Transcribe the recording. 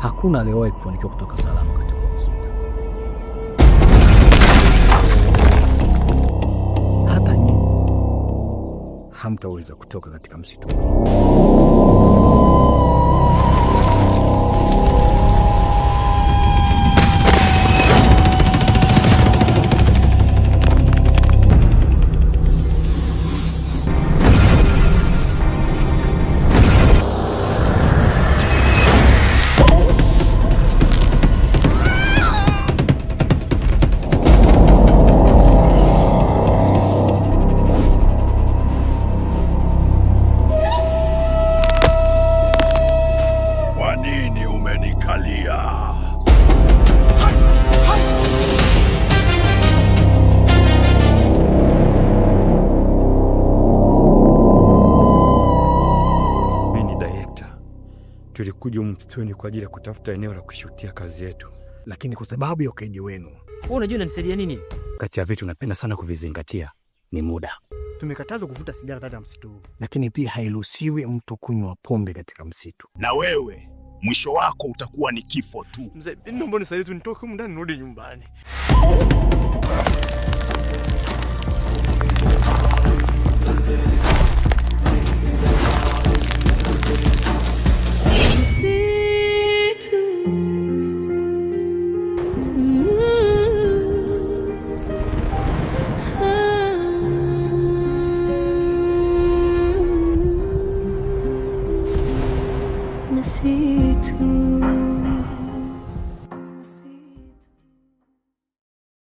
Hakuna aliyewahi kufanikiwa kutoka salama katika msitu. Hata nyinyi hamtaweza kutoka katika msitu. Tulikuja msituni kwa ajili ya kutafuta eneo la kushutia kazi yetu, lakini kwa sababu ya ukaidi wenu. Wewe unajua unanisaidia nini? Kati ya vitu napenda sana kuvizingatia ni muda. Tumekatazwa kuvuta sigara katika msitu, lakini pia hairuhusiwi mtu kunywa pombe katika msitu. Na wewe mwisho wako utakuwa ni kifo tu. Mzee, naomba nisaidie tu nitoke huko ndani nirudi nyumbani.